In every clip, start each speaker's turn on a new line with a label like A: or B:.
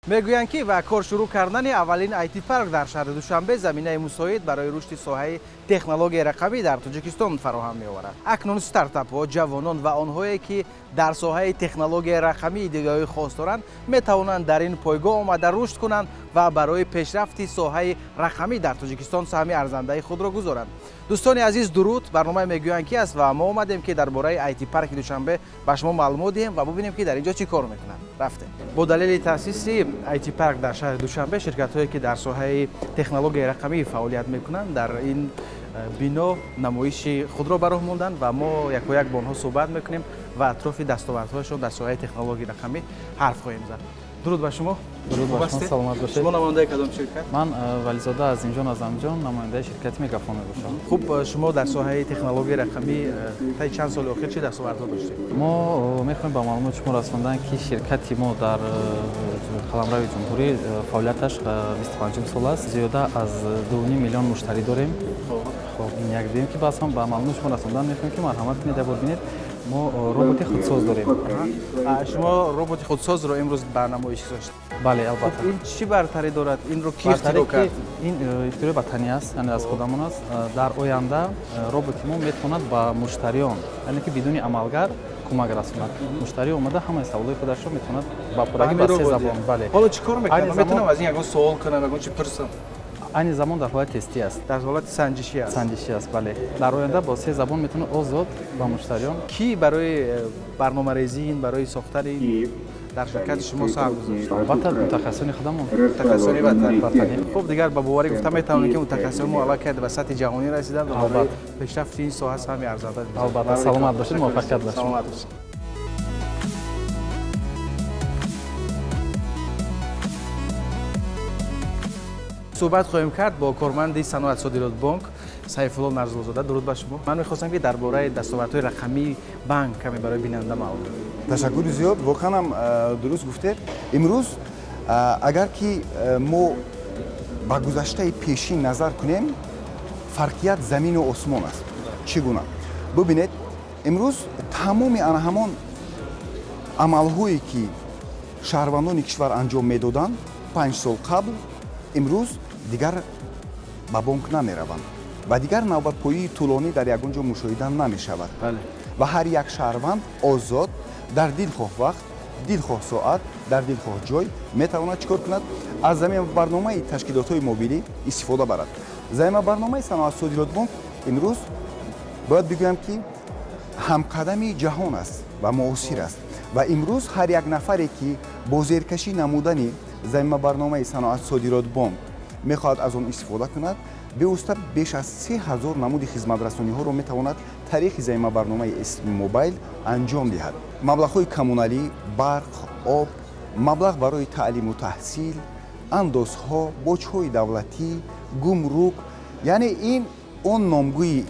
A: мегӯянд ки ба кор шурӯъ кардани аввалин IT парк дар шаҳри Душанбе заминаи мусоид барои рушди соҳаи технологияи рақамӣ дар Тоҷикистон фароҳам меоварад. Акнун стартапҳо, ҷавонон ва онҳое ки дар соҳаи технологияи рақамӣ идеяҳои хос доранд, метавонанд дар ин пойгоҳ омада рушд кунанд ва барои пешрафти соҳаи рақамӣ дар Тоҷикистон саҳми арзандаи худро гузоранд. дӯстони азиз, дуруд. барномаи мегӯянд ки аст ва мо омадем ки дар бораи IT парки Душанбе ба шумо маълумот диҳем ва бубинем ки дар инҷо чӣ кор мекунанд. рафтем. Бо далели таъсиси IT парк дар шаҳри Душанбе, ширкатҳое ки дар соҳаи технологияи рақамӣ фаъолият мекунанд, дар ин бино намоиши худро ба роҳ монданд ва мо якояк бо онҳо суҳбат мекунем ва атрофи дастовардҳояшон дар соҳаи технологияи рақамӣ ҳарф хоҳем зад. дуруд ба шумо.
B: Дуруд ба шумо, саломат бошед.
A: Шумо намояндаи кадом ширкат?
B: Ман Вализода Азимҷон Азамҷон, намояндаи ширкати Мегафон мебошам.
A: Хуб, шумо дар соҳаи технологияи рақамӣ таи чанд соли охир чӣ дастовардҳо доштед?
B: Мо мехоҳем ба маълумот шумо расондан, ки ширкати мо дар Қаламрави Ҷумҳурӣ фаъолияташ 25 сол аст. Зиёда аз 2.5 миллион муштарӣ дорем. Хоб, ин як дем ки баъз ҳам ба маълумот шумо расондан мехоҳем, ки марҳамат кунед, ябор бинед. Мо роботи худсоз дорем.
A: Шумо роботи худсозро имрӯз ба намоиш гузоштед?
B: Бале, албатта.
A: Ин чӣ бартарӣ дорад? Инро ки ихтироъ кард?
B: Ин ихтирои ватанӣ аст, яъне аз худамон аст. Дар оянда роботи мо метавонад ба муштариён, яъне ки бидуни амалгар кӯмак расонад. Муштарӣ омада ҳамаи саволҳои худашро метавонад ба пуррагӣ ба 3 забон. Бале.
A: Ҳоло чӣ кор мекунад? Ман метавонам аз ин ягон суол кунам, ягон чӣ пурсам?
B: Айни замон дар ҳолати тестӣ аст.
A: Дар ҳолати санҷишӣ аст.
B: Санҷишӣ аст, бале. Дар оянда бо 3 забон метавонад озод ба муштариён.
A: Ки барои барномарезии ин, барои сохтани дар ширкати шумо сар гузошт?
B: Албатта мутахассисони худамон.
A: Мутахассисони ватанӣ.
B: Ватанӣ.
A: Хуб, дигар ба боварӣ гуфта метавонем, ки мутахассисони мо аллакай ба сатҳи ҷаҳонӣ расиданд ва барои пешрафти ин соҳа саҳми арзанда.
B: Албатта, саломат бошед, муваффақият бошед.
A: Саломат бошед. суҳбат хоҳем кард бо корманди Саноат Содирот Банк Сайфулло Нарзуллозода. дуруд ба шумо. Ман мехостам ки дар бораи дастовардҳои рақамии банк каме барои бинанда маълумот диҳед.
C: ташаккури зиёд. Воқеан ҳам дуруст гуфтед. имрӯз агар ки мо ба гузаштаи пешин назар кунем, фарқият замину осмон аст. чӣ гуна? Бубинед, имрӯз тамоми ана ҳамон амалҳое ки шаҳрвандони кишвар анҷом медоданд 5 сол қабл, имрӯз дигар ба бонк намераванд ва дигар навбатпоии тӯлонӣ дар ягон ҷо мушоҳида намешавад. Ва ҳар як шаҳрванд озод дар дилхоҳ вақт, дилхоҳ соат, дар дилхоҳ ҷой метавонад чӣ кор кунад? Аз замин барномаи ташкилотҳои мобилӣ истифода барад. Замин барномаи Саноат Содирот Банк имрӯз бояд бигӯям, ки ҳамкадами ҷаҳон аст ва муосир аст. Ва имрӯз ҳар як нафаре ки бо зеркашӣ намудани замин барномаи Саноат Содирот Банк мехоҳад аз он истифода кунад, бевосита беш аз 3000 намуди хизматрасониҳоро метавонад тариқи замин барномаи исми мобайл анҷом диҳад. маблағҳои коммуналӣ, барқ, об, маблағ барои таълиму таҳсил, андозҳо, боҷҳои давлатӣ, гумрук, яъне ин он номгӯи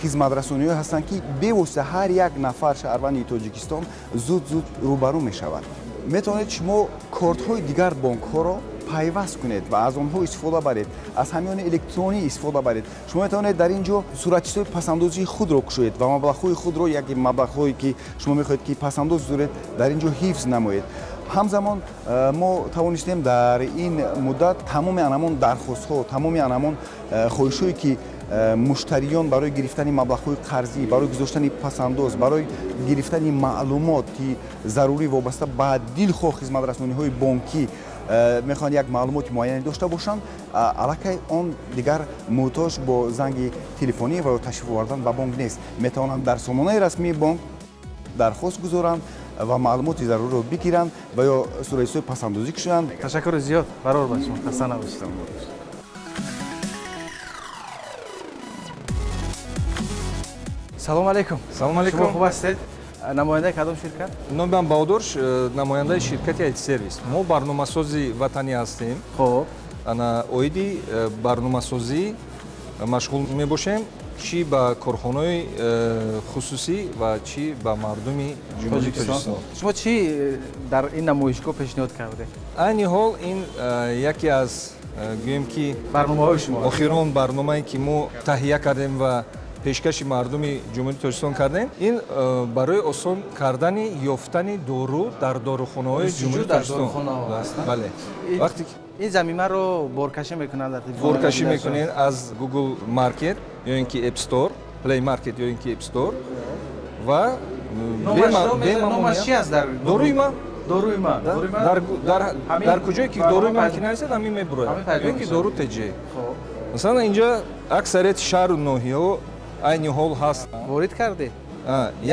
C: хизматрасониҳое ҳастанд, ки бевосита ҳар як нафар шаҳрванди Тоҷикистон зуд рӯбарӯ мешавад. метавонед шумо кортҳои дигар бонкҳоро пайваст кунед ва аз онҳо истифода баред, аз ҳамёни электронӣ истифода баред. Шумо метавонед дар ин ҷо суратчистои пасандозии худро кушоед ва маблағҳои худро, яки маблағҳое ки шумо мехоҳед ки пасандоз гузоред, дар ин ҷо ҳифз намоед. ҳамзамон мо тавонистем дар ин муддат тамоми анамон дархостҳо, тамоми анамон хоҳишҳое ки муштариён барои гирифтани маблағҳои қарзӣ, барои гузоштани пасандоз, барои гирифтани маълумот ки зарурӣ вобаста ба дилхоҳ хизматрасониҳои бонкӣ мехоҳанд як маълумоти муайяне дошта бошанд, аллакай он дигар муҳтоҷ бо занги телефонӣ ва ё ташриф овардан ба бонк нест. Метавонанд дар сомонаи расмии бонк дархост гузоранд ва маълумоти заруриро бигиранд ва ё суратчистои пасандозӣ кушоянд.
A: ташаккури зиёд. барор ба шумо. хаста набошед. салому алейкум.
D: Салому алейкум.
A: Шумо хуб ҳастед? намояндаи кадом ширкат?
D: Номам Баҳодур, намояндаи ширкати IT сервис. Мо барномасози ватанӣ ҳастем.
A: Хоб.
D: Ана оиди барномасозӣ машғул мебошем, чӣ ба корхонаҳои хусусӣ ва чӣ ба мардуми ҷумҳурии Тоҷикистон.
A: шумо чӣ дар ин намоишгоҳ пешниҳод кардед?
D: Айни ҳол ин яке аз гӯем ки
A: барномаҳои шумо
D: охирон барномае ки мо таҳия кардем ва пешкаши мардуми ҷумҳурии Тоҷикистон кардем. Ин барои осон кардани ёфтани дору дар дорухонаҳои ҷумҳурии Тоҷикистон. Бале. Вақте ки
A: این زمینه رو بارکشی میکنن
D: воркашӣ мекунед аз Google Market ё ин ки App Store, Play Market ё ин ки App Store ва
A: نامش چی است در
D: доруи ман
A: داروی من
D: дар куҷое ки доруи ман ки нарисад ҳамин мебурояд ё ин ки дору теҷе.
A: خب
D: масалан инҷа аксарияти шаҳру ноҳияҳо айни ҳол ҳаст.
A: وارد کرده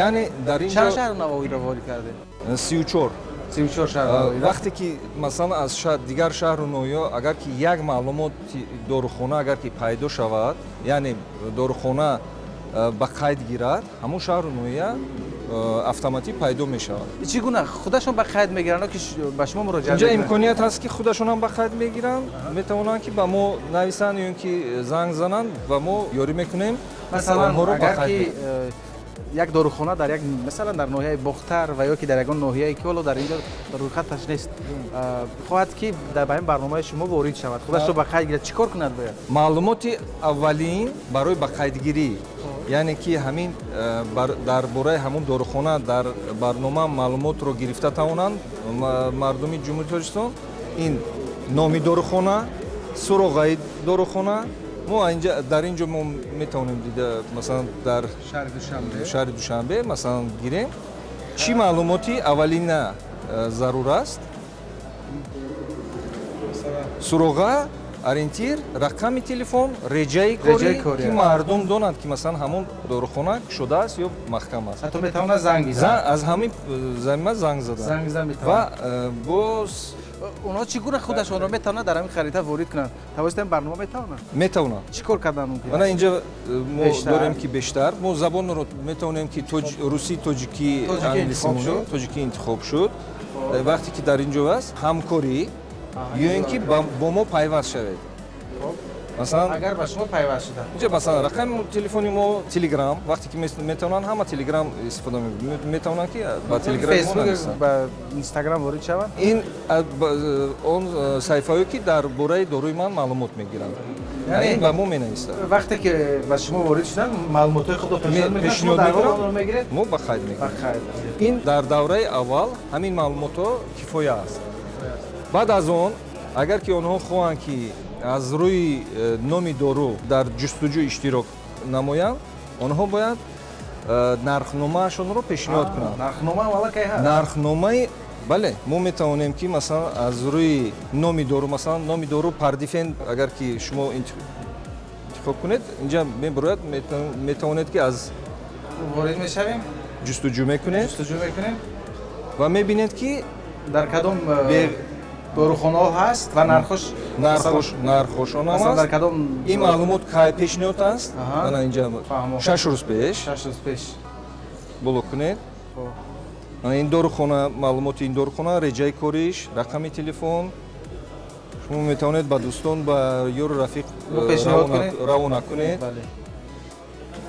D: яъне дар
A: چند
D: инҷа
A: شهر نوایی رو وارد کرده
D: 34
A: 34 شهر نوایی
D: вақте ки масалан аз дигар шаҳру ноҳиё агар ки як маълумоти дорухона агар ки пайдо шавад, яъне дорухона ба қайд гирад, ҳамон шаҳру ноҳия автоматик пайдо мешавад.
A: چگونه خودشون به قید میگیرن که به شما مراجعه
D: инҷа
A: میکنن
D: имконият ҳаст ки худашон ҳам ба қайд мегиранд, метавонанд ки ба мо нависанд ё ин ки занг зананд ва мо ёрӣ мекунем
A: مثلا
D: онҳоро ба
A: اگر
D: қайд
A: که یک داروخانه در یک مثلا در ناحیه باختر و یا که در یگان ناحیه که ولو در اینجا رویخطش نیست خواهد که در این برنامه شما وارد شود خودش رو به قید گیرد چیکار کند باید
D: маълумоти аввалин барои ба қайдгирӣ, яъне ки ҳамин дар бораи ҳамон дорухона дар барнома маълумотро гирифта тавонанд мардуми ҷумҳурии Тоҷикистон. Ин номи дорухона, суроғаи дорухона, мо дар инҷо мо метавонем дида масалан дар шаҳри Душанбе масалан гирем чӣ маълумоти аввалина зарур аст. суроға, ориентир, рақами телефон, реҷаи кори ки мардум донанд ки масалан ҳамон дорухона шудааст ё маҳкам аст.
A: حتی میتونه زنگ بزنه
D: аз ҳамин замима занг задан
A: زنگ بزنه میتونه
D: ва боз
A: اونا چگونه خودشون رو میتونه در همین خریطه وارد کنن توسط این برنامه میتونه
D: метавонанд.
A: چیکار کردن اون
D: мана инҷа мо
A: Бештар.
D: дорем ки бештар мо забонро метавонем ки русӣ, тоҷикӣ, англисӣ монем. Тоҷикӣ интихоб шуд. вақте ки дар инҷо аст ҳамкорӣ ё ин ки бо мо пайваст шавед. масалан
A: اگر به شما پیوست شدن
D: инҷа масалан рақами телефони мо Telegram, вақте ки метавонанд ҳама Telegram истифода метавонанд ки ба Telegram мо
A: فیسبوک
D: нависанд.
A: به اینستاگرام وارد شون
D: ин он саҳифаҳое ки дар бораи доруи ман маълумот мегиранд, ин ба мо менависад.
A: وقتی که به شما وارد شدن معلومات خود رو پیشنهاد میکنن شما
D: пешниҳод
A: در
D: мекунам,
A: اون رو میگیرید
D: мо ба қайд мекунем.
A: بخیر
D: ин дар давраи аввал ҳамин маълумотҳо кифоя аст. баъд аз он агар ки онҳо хоҳанд ки аз рӯи номи дору дар ҷустуҷӯ иштирок намоянд, онҳо бояд нархномаашонро пешниҳод кунанд.
A: нархнома вала кай ҳаст
D: нархномаи бале мо метавонем ки масалан аз рӯи номи дору, масалан номи дору Пардифен агар ки шумо интихоб кунед, инҷа мебурояд, метавонед ки аз
A: وارد میشویم
D: ҷустуҷӯ мекунед
A: جستجو میکنیم
D: ва мебинед ки
A: در کدام داروخانه ها هست و نرخش
D: нархошон
A: مثلا در
D: аст.
A: کدام
D: ин маълумот кай пешниҳод аст.
A: Аҳа.
D: мана инҷа
A: Фаҳмом.
D: 6 рӯз пеш
A: 6 روز پیش
D: блок кунед.
A: خب.
D: мана ин дорухона, маълумоти ин дорухона, реҷаи кориш, рақами телефон, шумо метавонед ба дӯстон, ба ёру рафиқ
A: пешниҳод кунед?
D: равона кунед.
A: بله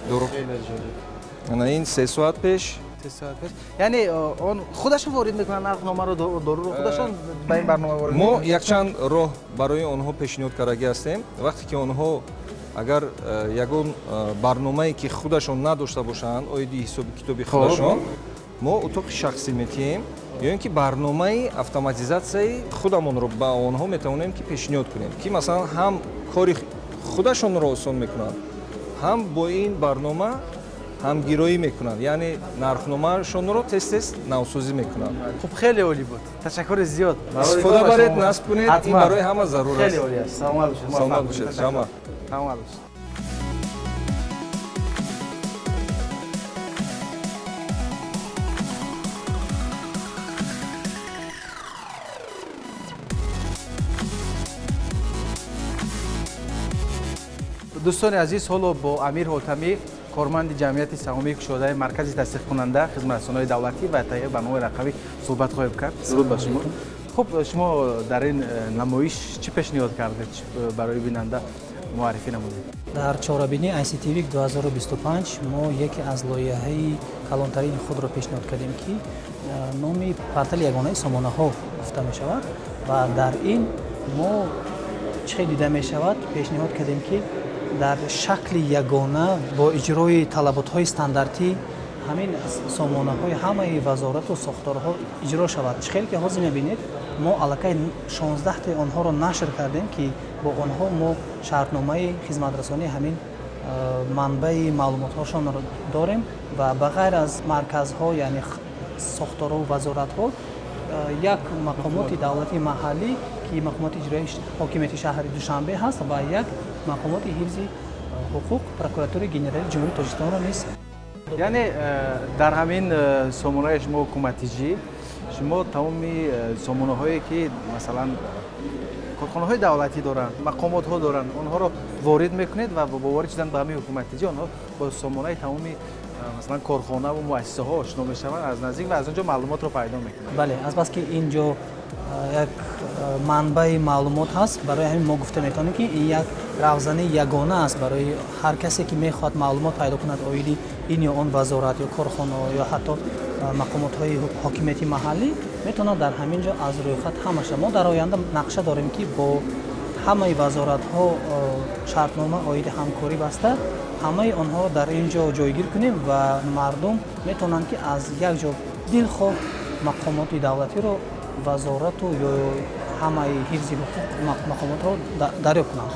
D: Дору-
A: خیلی جالب
D: мана ин 3 соат пеш
A: 3 ساعت پیش یعنی اون خودشون وارد میکنن نرخنامه رو دارو رو خودشون به این برنامه وارد
D: мо
A: میکنن
D: якчанд роҳ барои онҳо пешниҳод кардаги ҳастем. вақте ки онҳо агар ягон барномае ки худашон надошта бошанд, оиди ҳисоби китоби худашон, мо утоқи шахсӣ метиҳем ё ин ки барномаи автоматизатсияи худамонро ба онҳо метавонем ки пешниҳод кунем, ки масалан ҳам кори худашонро осон мекунанд, ҳам бо ин барнома ҳамгироӣ мекунанд, яъне нархномаашонро тез навсозӣ мекунанд.
A: خب خیلی عالی بود تشکر زیاد
D: استفاده برید، نصب کنید. این برای همه ضرور است.
A: خیلی عالی است سلامت باشید
D: سلامت باشید. شما
A: سلامت باشید دوستان عزیز حالا با امیر حاتمی کارمند جمعیت سهامی کشاده مرکز تصدیق کننده خدمترسان‌های دولتی و تهیه برنامه رقمی صحبت خواهیم کرد. درود بر شما. خب شما در این نمایش چی پیشنهاد کردید برای بیننده معرفی نمودید؟
E: در چهاربینی ICTV 2025 ما یکی از لایحه‌های کلانترین خود را پیشنهاد کردیم که نامی پرتل یگانه سامانه‌ها گفته می شود و در این ما چه دیده می شود پیشنهاد کردیم که дар шакли ягона бо иҷрои талаботҳои стандартӣ ҳамин сомонаҳои ҳамаи вазорату сохторҳо иҷро шавад. Чӣ хел ки ҳозир мебинед, мо аллакай 16 онҳоро нашр кардем, ки бо онҳо мо шартномаи хизматрасонии ҳамин манбаи маълумотҳошонро дорем ва ба ғайр аз марказҳо, яъне сохторҳо, вазоратҳо, як мақомоти давлатии маҳаллӣ, ки мақомоти иҷроии ҳокимияти шаҳри Душанбе ҳаст ва як мақомоти ҳифзи ҳуқуқ прокуратураи генералии ҷумҳурии Тоҷикистонро нест.
A: яъне дар ҳамин сомонаи шумо ҳукуматиҷӣ шумо тамоми сомонаҳое ки масалан корхонаҳои давлатӣ доранд, мақомотҳо доранд, онҳоро ворид мекунед ва бо ворид шудан ба ҳамин ҳукуматиҷӣ онҳо бо сомонаи тамоми масалан корхонаву муассисаҳо ошно мешаванд аз наздик ва аз он ҷо маълумотро пайдо мекунанд.
E: бале, азбаски ин ҷо як манбаи маълумот ҳаст, барои ҳамин мо гуфта метавонем ки ин як равзани ягона аст барои ҳар касе ки мехоҳад маълумот пайдо кунад оиди ин ё он вазорат ё корхона ё ҳатто мақомотҳои ҳокимияти маҳаллӣ метавонад дар ҳамин ҷо аз рӯйхат ҳамаша. Мо дар оянда нақша дорем ки бо ҳамаи вазоратҳо шартнома оиди ҳамкорӣ баста ҳамаи онҳоро дар ин ҷо ҷойгир кунем ва мардум метавонанд ки аз як ҷо дилхоҳ мақомоти давлатиро вазорату ё ҳамаи ҳифзи ҳуқуқ мақомотро дарёб кунанд.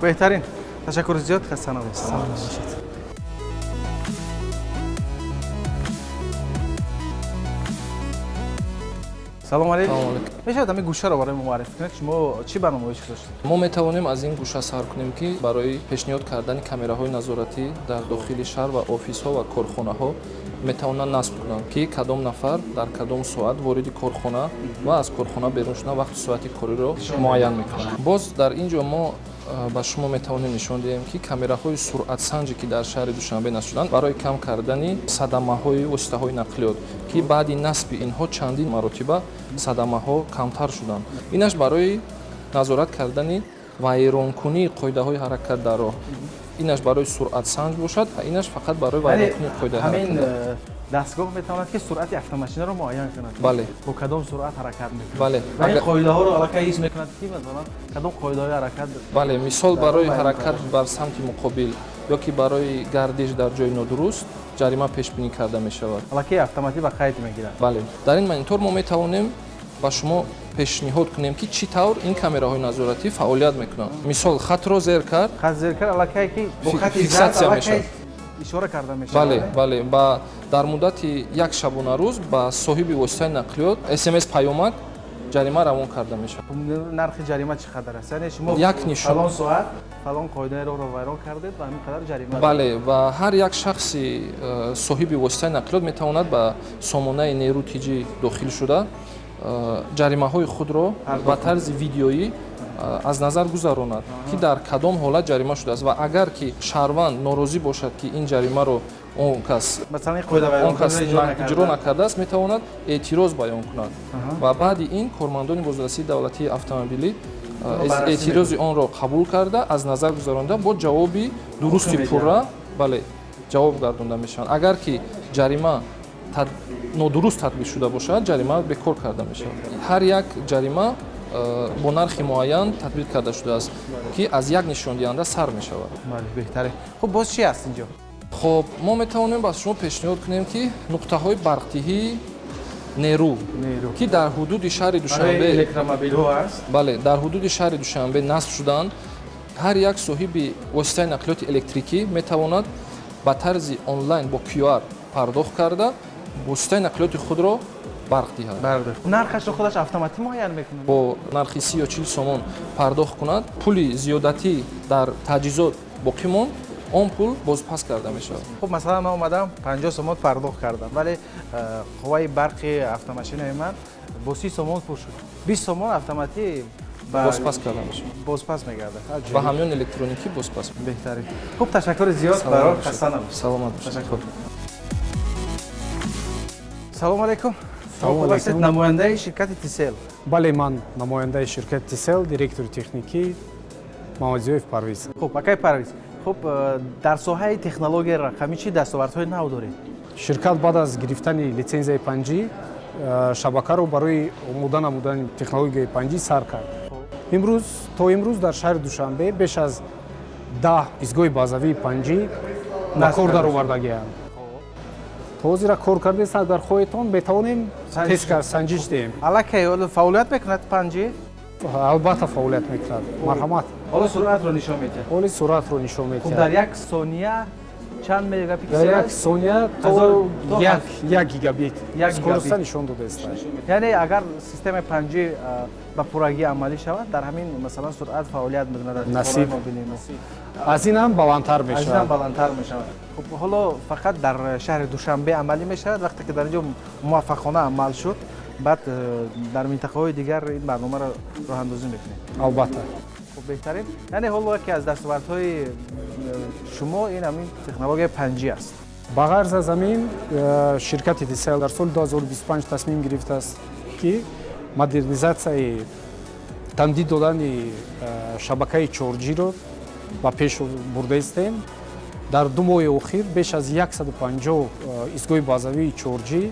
A: беҳтарин, ташаккури зиёд, хаста набошед. салом алейкум. мешавад ҳамин гӯшаро барои мо муаррифӣ кунед, шумо чӣ барномаҳои гузоштед?
D: мо метавонем аз ин гӯша сар кунем ки барои пешниҳод кардани камераҳои назоратӣ дар дохили шаҳр ва офисҳо ва корхонаҳо метавонанд насб кунанд ки кадом нафар дар кадом соат вориди корхона ва аз корхона берун шудан вақти соати кориро муайян мекунанд. Боз дар ин ҷо мо ба шумо метавонем нишон диҳем ки камераҳои суръатсанҷе ки дар шаҳри Душанбе насб шуданд барои кам кардани садамаҳои воситаҳои нақлиёт, ки баъди насби инҳо чандин маротиба садамаҳо камтар шуданд. Инаш барои назорат кардани вайронкунии қоидаҳои ҳаракат дар роҳ. Инаш барои суръатсанҷ бошад ва инаш фақат барои вайронкунии қоидаи ҳаракат.
A: ҳамин дастгоҳ метавонад ки суръати автомошинаро муайян кунад.
D: Бале.
A: Бо кадом суръат ҳаракат мекунад.
D: Бале.
A: ва ин қоидаҳоро аллакай ҳис мекунад ки масалан кадом қоидаҳои ҳаракат.
D: Бале, мисол барои ҳаракат бар самти муқобил ё ки барои гардиш дар ҷои нодуруст ҷарима пешбинӣ карда мешавад.
A: аллакай автоматӣ ба қайд мегирад.
D: Бале. Дар ин монитор мо метавонем ба шумо пешниҳод кунем ки чӣ тавр ин камераҳои назоратӣ фаъолият мекунанд. Мисол хатро зер кард,
A: хат зер кард аллакай ки бо хати
D: фиксатсия
A: зард
D: мешавад.
A: ишора карда мешавад.
D: Бале, бале. Ба дар муддати як шабона рӯз ба соҳиби воситаи нақлиёт SMS паёмак ҷарима равон карда мешавад.
A: нархи ҷарима чӣ қадар аст? Яъне шумо
D: Як нишон.
A: фалон соат фалон қоидаи роҳро вайрон кардед ва ҳамин қадар ҷарима.
D: Бале, ва ҳар як шахси соҳиби воситаи нақлиёт метавонад ба сомонаи нерӯ тиҷӣ дохил шуда ҷаримаҳои худро ба тарзи видеоӣ аз назар гузаронад ки дар кадом ҳолат ҷарима шудааст ва агар ки шаҳрванд норозӣ бошад ки ин ҷаримаро он кас
A: масалан қоида вайрон
D: иҷро накардааст метавонад эътироз баён кунад ва баъди ин кормандони бозрасии давлатии автомобилӣ эътирози онро қабул карда аз назар гузаронда бо ҷавоби дурусти пурра бале ҷавоб гардонда мешаванд. Агар ки ҷарима нодуруст татбиқ шуда бошад ҷарима бекор карда мешавад. Ҳар як ҷарима бо нархи муайян татбиқ карда шудааст ки аз як нишондиҳанда сар мешавад.
A: бале беҳтаре. хуб боз чӣ аст ин ҷо?
D: хоб мо метавонем ба шумо пешниҳод кунем ки нуқтаҳои барқдиҳии нерӯ ки дар ҳудуди шаҳри Душанбе
A: электромобилҳо аст.
D: бале дар ҳудуди шаҳри Душанбе насб шуданд. Ҳар як соҳиби воситаи нақлиёти электрикӣ метавонад ба тарзи онлайн бо QR пардохт карда воситаи нақлиёти худро барқ диҳад.
A: нархашро худаш автоматӣ муайян мекунад.
D: бо нархи 30 ё 40 сомон пардохт кунад, пули зиёдатӣ дар таҷҳизот боқӣ монд, он пул бозпас карда мешавад.
A: хуб масалан ман омадам 50 сомон пардохт кардам, вале қувваи барқи автомошинаи ман бо 30 сомон пур шуд. 20 сомон автоматӣ
D: бозпас карда мешавад.
A: бозпас мегардад.
D: ба ҳамён электроникӣ бозпас.
A: беҳтарин. хуб ташаккури зиёд барои хаста набошед.
D: Саломат бошед.
A: салом алейкум.
F: Салом алейкум.
A: намояндаи ширкати Тисел.
F: бале, ман намояндаи ширкати Тисел, директори техникӣ Мамадзиёев Парвиз.
A: хуб акай Парвиз, хуб дар соҳаи технологияи рақамӣ чӣ дастовардҳои нав доред?
F: Ширкат баъд аз гирифтани литсензияи 5G шабакаро барои омода намудани технологияи 5G сар кард. То имрӯз дар шаҳри Душанбе беш аз 10 изгои базавии панҷӣ ба кор даровардагианд. То ҳозира кор кардест, агар хоҳедтон метавонем тест кард санҷиш диҳем.
A: аллакай фаъолият мекунад панҷи?
F: албатта фаъолият мекунад. марҳамат.
A: ҳоло суръатро нишон медиҳад.
F: ҳоли суръатро нишон
A: Хуб,
F: медиҳад.
A: дар як сония чанд
F: дар
A: мегапиксел?
F: як сония то
A: то
F: 1 гигабит
A: Як
F: скоростта
A: гигабит.
F: нишон додааст.
A: яъне агар системаи панҷи ба пуррагӣ амалӣ шавад, дар ҳамин масалан суръат фаъолият мекунад.
F: Насиб. аз ин ҳам баландтар
A: азинам
F: мешавад.
A: баландтар мешавад. Хуб, ҳоло фақат дар шаҳри Душанбе амалӣ мешавад. Вақте ки дар инҷо муваффақона амал шуд, баъд дар минтақаҳои дигар ин барномаро роҳандозӣ мекунед.
F: албатта.
A: Хуб, беҳтарин. Яъне ҳоло яке аз дастовардҳои шумо ин ҳамин технологияи панҷи аст.
F: ба ғарза замин ширкати Dcell дар соли 2025 тасмим гирифтааст ки модернизатсияи тамдид додани шабакаи 4G-ро ба пеш бурда истем. дар 2 моҳи охир беш аз 150 изгои базавии 4G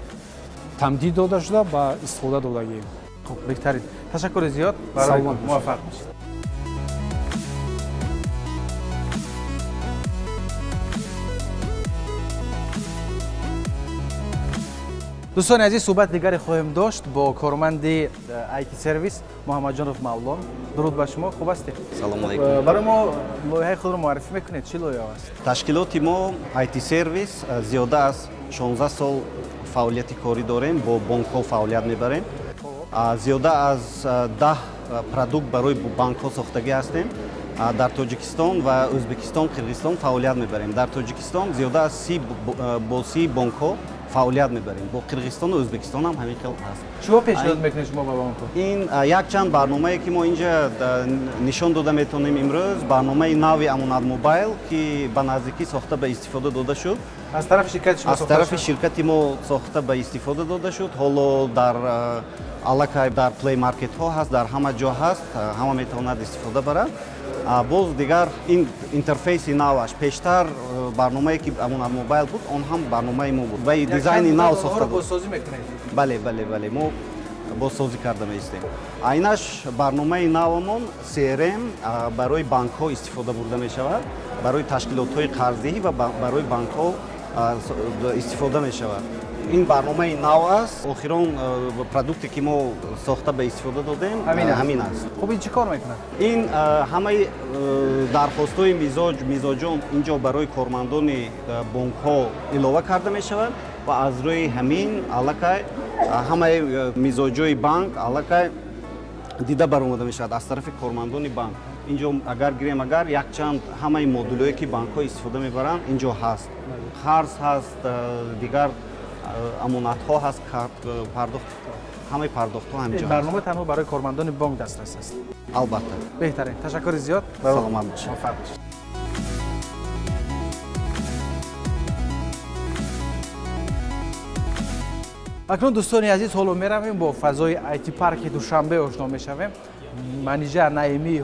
F: тамдид дода шуда ба истифода додагием.
A: Хуб, беҳтарин. Ташаккури зиёд. Барои
F: Саломат бошед.
A: муваффақ бошед. дӯстони азиз, суҳбат дигаре хоҳем дошт бо корманди IT сервис Муҳаммадҷонов Мавлон. дуруд ба шумо, хуб ҳастед?
G: Салому алейкум.
A: барои мо лоиҳаи худро муаррифӣ мекунед? Чӣ лоиҳа аст?
G: Ташкилоти мо IT сервис зиёда аз 16 сол фаъолияти корӣ дорем, бо бонкҳо фаъолият мебарем. Зиёда аз 10 продукт барои банкҳо сохтагӣ ҳастем. Дар Тоҷикистон ва Ӯзбекистон, Қирғизистон фаъолият мебарем. Дар Тоҷикистон зиёда аз 30 бонкҳо фаъолият мебарем. Бо Қирғизистону Ӯзбекистон ҳам ҳамин хел ҳаст.
A: чиҳо пешниҳод мекунед шумо ба бонкҳо?
G: ин якчанд барномае ки мо инҷа нишон дода метавонем имрӯз, барномаи нави Амонат Мобайл ки ба наздикӣ сохта ба истифода дода шуд.
A: аз тарафи ширкати шумо
G: аз тарафи ширкати мо сохта ба истифода дода шуд. ҳоло дар аллакай дар плей маркетҳо ҳаст, дар ҳама ҷо ҳаст, ҳама метавонад истифода барад. боз дигар ин интерфейси наваш пештар барномае ки Амонат Мобайл буд, он ҳам барномаи мо буд. Ва дизайни нав сохта буд.
A: бозсозӣ мекунед?
G: бале мо бозсозӣ карда меистем. Айнаш барномаи навамон CRM барои банкҳо истифода бурда мешавад, барои ташкилотҳои қарздиҳӣ ва барои банкҳо истифода мешавад. ин барномаи нав аст. охирон продукте ки мо сохта ба истифода додем ҳамин аст.
A: хуб, ин чӣ кор мекунад?
G: ин ҳамаи дархостҳои мизоҷон инҷо барои кормандони бонкҳо илова карда мешавад ва аз рӯи ҳамин аллакай ҳамаи мизоҷои банк аллакай дида баромада мешавад аз тарафи кормандони банк. инҷо агар гирем агар якчанд ҳамаи модулҳое ки банкҳо истифода мебаранд инҷо ҳаст. қарз ҳаст, дигар амонатҳо ҳаст, пардохт, ҳамаи пардохтҳо ҳаминҷо ҳаст.
A: барнома танҳо барои кормандони бонк дастрас аст.
G: албатта.
A: беҳтарин. ташаккури зиёд.
G: саломат бошед.
A: муваффақ бошед. акнун дӯстони азиз, ҳоло меравем бо фазои IT парки Душанбе ошно мешавем. менеҷер Наимӣ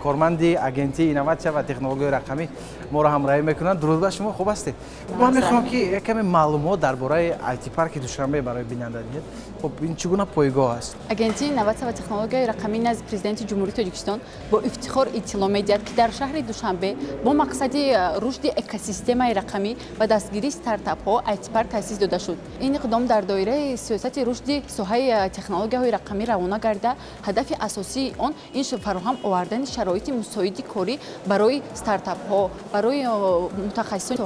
A: корманди агентии инноватсия ва технологияи рақамӣ моро ҳамроҳӣ мекунанд. дуруд ба шумо, хуб ҳастед? ман мехоҳам ки якаме маълумот дар бораи IT парки Душанбе барои бинанда диҳед. хуб, ин чӣ гуна пойгоҳ аст?
H: агентии инноватсия ва технологияи рақамӣ назди президенти ҷумҳурии Тоҷикистон бо ифтихор иттилоъ медиҳад ки дар шаҳри Душанбе бо мақсади рушди экосистемаи рақамӣ ва дастгирии стартапҳо IT парк таъсис дода шуд. ин иқдом дар доираи сиёсати рушди соҳаи технологияҳои рақамӣ равона гарда, ҳадафи асосии он ин фароҳам овардани шароити мусоиди корӣ барои стартапҳо, барои мутахассисони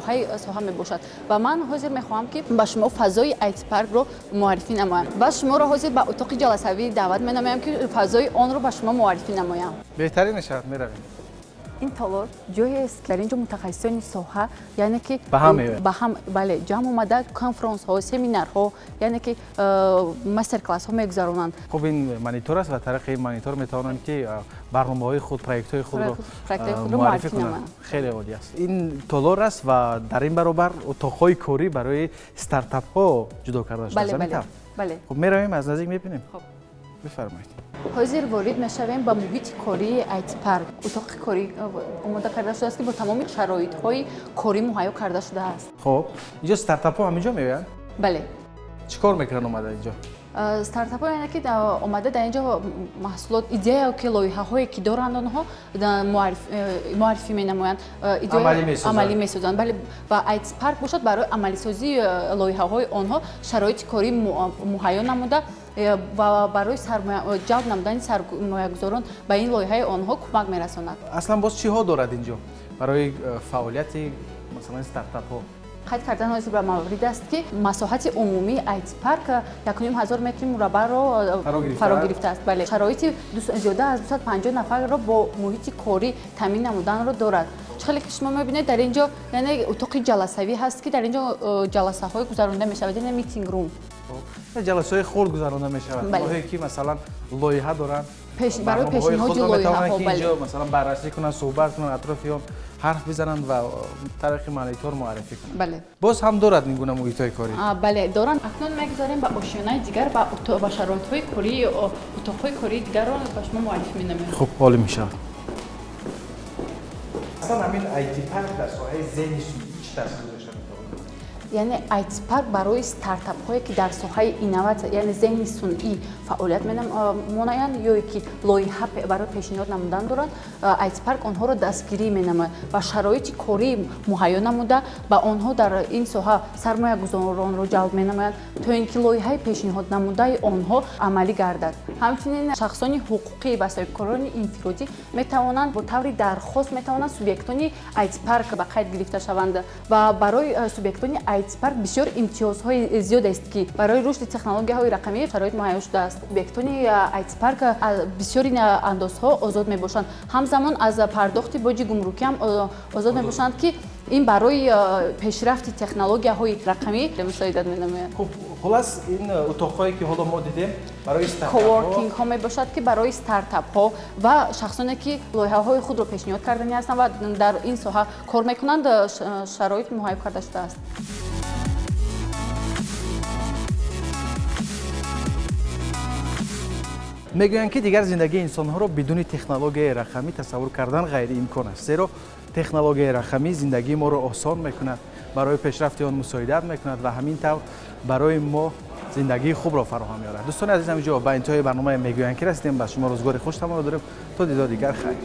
H: соҳа мебошад. ва ман ҳозир мехоҳам ки ба шумо фазои IT паркро муаррифӣ намоям. баъд шуморо ҳозир ба утоқи ҷаласавӣ даъват менамоям ки фазои онро ба шумо муаррифӣ намоям.
A: беҳтарин мешавад, меравем.
H: ин талор ҷоест ки дар инҷо мутахассисони соҳа яъне ки
A: ба ҳам меоянд.
H: ба ҳам бале ҷамъ омада конференсҳо, семинарҳо, яъне ки мастер-классҳо мегузаронанд.
A: хуб, ин монитор аст ва тариқи ин монитор метавонанд ки барномаҳои худ, проектҳои худро муаррифӣ кунанд. хеле оддӣ аст. ин толор аст ва дар ин баробар утоқҳои корӣ барои стартапҳо ҷудо карда шудааст.
H: бале.
A: хуб, меравем, аз наздик мебинем.
H: Хуб.
A: бифармоед.
H: ҳозир ворид мешавем ба муҳити кории IT парк. утоқи корӣ омода карда шудааст ки бо тамоми шароитҳои корӣ муҳайё карда шудааст.
A: хуб, инҷо стартапҳо ҳаминҷо меоянд?
H: бале.
A: чӣ кор мекунанд омада инҷо?
H: стартапҳо яъне ки омада дар инҷо маҳсулот идея ки лоиҳаҳое ки доранд онҳо муаррифӣ менамоянд, амалӣ месозанд. Бале ва IT Park бошад барои амалисозии лоиҳаҳои онҳо шароити корӣ муҳайё намуда ва барои ҷалб намудани сармоягузорон ба ин лоиҳаи онҳо кӯмак мерасонад.
A: аслан боз чиҳо дорад инҷо барои фаъолияти масалан стартапҳо?
H: қайд кардан ҳозир ба маврид аст ки масоҳати умумии IT Park 1500 метри мураббаъро фаро гирифтааст. Бале шароити зиёда аз 250 нафарро бо муҳити корӣ таъмин намуданро дорад. хеле ки шумо мебинед дар инҷо яъне утоқи ҷаласавӣ ҳаст ки дар инҷо ҷаласаҳое гузаронда мешавад, яъне митинг рум.
A: ҷаласаҳои хурд гузаронда мешавад. Оҳое ки масалан лоиҳа доранд
H: барои пешниҳоди лоиҳаҳо
A: инҷо масалан баррасӣ кунанд, суҳбат кунанд, атрофи он ҳарф бизананд ва тариқи монитор муаррифӣ кунанд.
H: Бале.
A: Боз ҳам дорад ин гуна муҳитҳои корӣ?
H: Бале, доранд. Акнун мегузарем ба ошёнаи дигар ба шароитҳои корӣ, утоқҳои кории дигарро ба шумо муаррифӣ менамоям.
A: Хуб, олӣ мешавад. Аслан ҳамин IT Park дар соҳаи зеҳни сунъӣ чӣ таъсир гузошта метавонад?
H: яъне IT Park барои стартапҳое ки дар соҳаи инноватсия яъне зеҳни сунъӣ фаъолият менамоянд ё ки лоиҳа барои пешниҳод намудан доранд, IT Park онҳоро дастгирӣ менамояд ва шароити корӣ муҳайё намуда ба онҳо дар ин соҳа сармоягузоронро ҷалб менамоянд то ин ки лоиҳаи пешниҳод намудаи онҳо амалӣ гардад. ҳамчунин шахсони ҳуқуқӣ ва соҳибкорони инфиродӣ метавонанд бо таври дархост метавонанд субъектони IT Park ба қайд гирифта шаванд ва барои субъектони IT Park бисёр имтиёзҳои зиёд аст ки барои рушди технологияҳои рақамӣ шароит муҳайё шудааст. субъектони IT Park бисёри андозҳо озод мебошанд. ҳамзамон аз пардохти боҷи гумрукӣ ҳам озод мебошанд ки ин барои пешрафти технологияҳои рақамӣ мусоидат менамояд.
A: Хуб, хулас ин утоқҳое ки ҳоло мо дидем барои
H: коворкингҳо мебошад ки барои стартапҳо ва шахсоне ки лоиҳаҳои худро пешниҳод кардани ҳастанд ва дар ин соҳа кор мекунанд шароит муҳайё карда шудааст.
A: мегӯянд ки дигар зиндагии инсонҳоро бидуни технологияи рақамӣ тасаввур кардан ғайриимкон аст, зеро технологияи рақамӣ зиндагии моро осон мекунад, барои пешрафти он мусоидат мекунад ва ҳамин тавр барои мо зиндагии хубро фароҳам меорад. дӯстони азизам, инҷо ба интиҳои барномаи мегӯянд ки расидем. ба шумо рӯзгори хуш тамонно дорем. То дидори дигар, хайр.